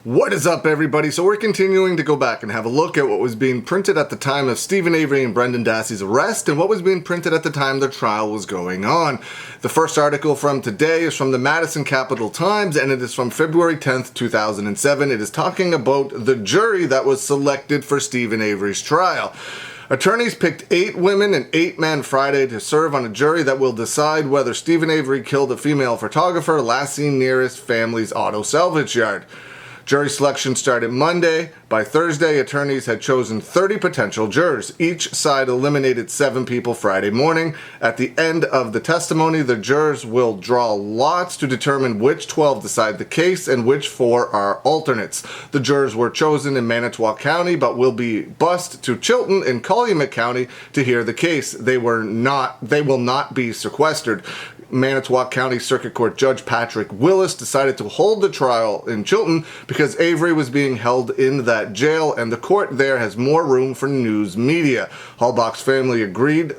What is up, everybody? So we're continuing to go back and have a look at what was being printed at the time of Steven Avery and Brendan Dassey's arrest and what was being printed at the time their trial was going on. The first article from today is from the Madison Capital Times, and it is from February 10th, 2007. It is talking about the jury that was selected for Steven Avery's trial. Attorneys picked 8 women and 8 men Friday to serve on a jury that will decide whether Steven Avery killed a female photographer last seen near his family's auto salvage yard. Jury selection started Monday. By Thursday, attorneys had chosen 30 potential jurors. Each side eliminated 7 people Friday morning. At the end of the testimony, the jurors will draw lots to determine which 12 decide the case and which 4 are alternates. The jurors were chosen in Manitowoc County, but will be bused to Chilton in Calumet County to hear the case. They will not be sequestered. Manitowoc County Circuit Court Judge Patrick Willis decided to hold the trial in Chilton because Avery was being held in that jail and the court there has more room for news media. Halbach's family agreed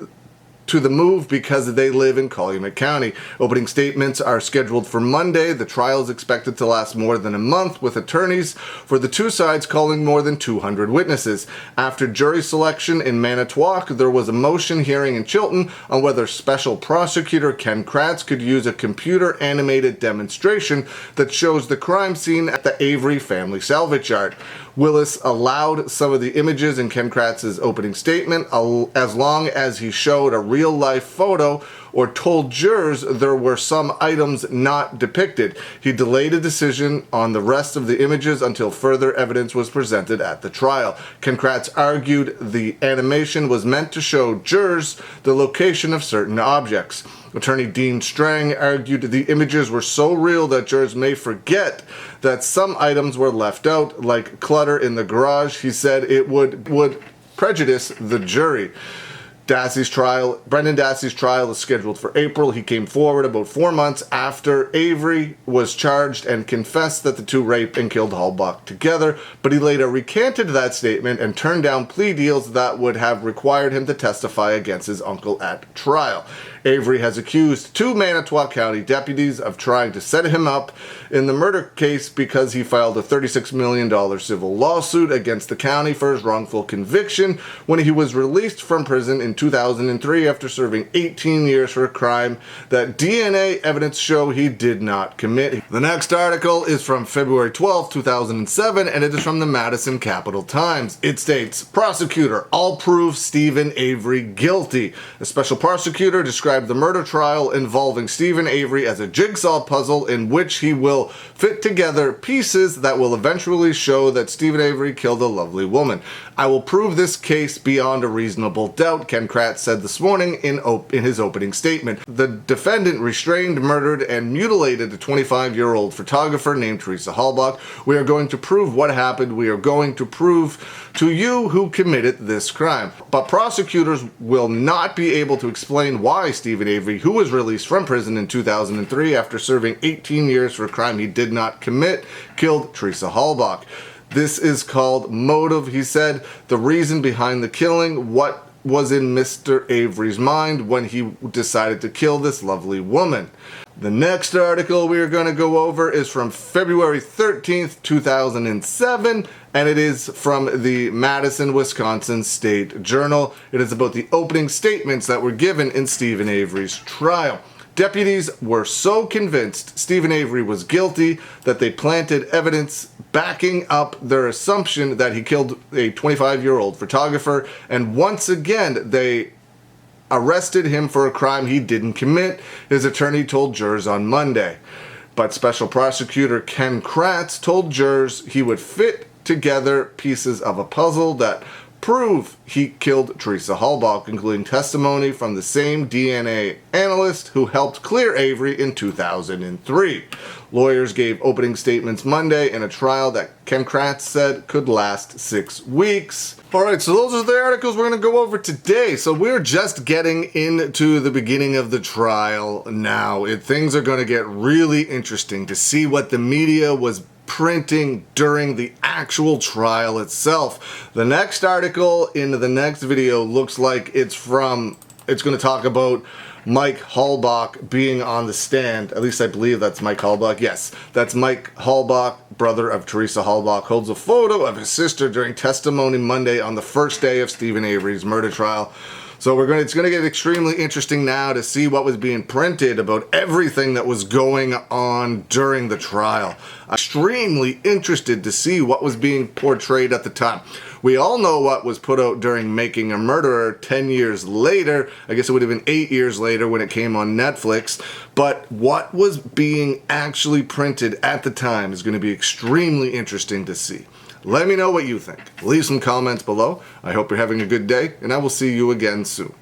to the move because they live in Calumet County. Opening statements are scheduled for Monday. The trial is expected to last more than a month, with attorneys for the two sides calling more than 200 witnesses. After jury selection in Manitowoc, there was a motion hearing in Chilton on whether Special Prosecutor Ken Kratz could use a computer-animated demonstration that shows the crime scene at the Avery family salvage yard. Willis allowed some of the images in Ken Kratz's opening statement as long as he showed a real-life photo or told jurors there were some items not depicted. He delayed a decision on the rest of the images until further evidence was presented at the trial. Ken Kratz argued the animation was meant to show jurors the location of certain objects. Attorney Dean Strang argued the images were so real that jurors may forget that some items were left out, like clutter in the garage. He said it would prejudice the jury. Brendan Dassey's trial is scheduled for April. He came forward about 4 months after Avery was charged and confessed that the two raped and killed Halbach together, but he later recanted that statement and turned down plea deals that would have required him to testify against his uncle at trial. Avery has accused 2 Manitowoc County deputies of trying to set him up in the murder case because he filed a $36 million civil lawsuit against the county for his wrongful conviction when he was released from prison in 2003 after serving 18 years for a crime that DNA evidence show he did not commit. The next article is from February 12, 2007, and it is from the Madison Capital Times. It states, Prosecutor All Proved Steven Avery guilty. A special prosecutor described the murder trial involving Steven Avery as a jigsaw puzzle in which he will fit together pieces that will eventually show that Steven Avery killed a lovely woman. I will prove this case beyond a reasonable doubt, Ken Kratz said this morning in his opening statement. The defendant restrained, murdered, and mutilated a 25-year-old photographer named Teresa Halbach. We are going to prove what happened. We are going to prove to you who committed this crime. But prosecutors will not be able to explain why Steven Avery, who was released from prison in 2003 after serving 18 years for a crime he did not commit, killed Teresa Halbach. This is called motive, he said. The reason behind the killing, what was in Mr. Avery's mind when he decided to kill this lovely woman. The next article we are going to go over is from February 13th, 2007, and it is from the Madison, Wisconsin State Journal. It is about the opening statements that were given in Steven Avery's trial. Deputies were so convinced Steven Avery was guilty that they planted evidence backing up their assumption that he killed a 25-year-old photographer, and once again they arrested him for a crime he didn't commit, his attorney told jurors on Monday. But Special Prosecutor Ken Kratz told jurors he would fit together pieces of a puzzle that prove he killed Teresa Halbach, including testimony from the same DNA analyst who helped clear Avery in 2003. Lawyers gave opening statements Monday in a trial that Ken Kratz said could last 6 weeks. Alright, so those are the articles we're going to go over today. So we're just getting into the beginning of the trial now. Things are going to get really interesting to see what the media was printing during the actual trial itself. The next article in the next video looks like it's going to talk about Mike Halbach being on the stand. At least I believe that's Mike Halbach. Yes, that's Mike Halbach, brother of Teresa Halbach, holds a photo of his sister during testimony Monday on the first day of Steven Avery's murder trial. So it's going to get extremely interesting now to see what was being printed about everything that was going on during the trial. I'm extremely interested to see what was being portrayed at the time. We all know what was put out during Making a Murderer 10 years later. I guess it would have been 8 years later when it came on Netflix. But what was being actually printed at the time is going to be extremely interesting to see. Let me know what you think. Leave some comments below. I hope you're having a good day, and I will see you again soon.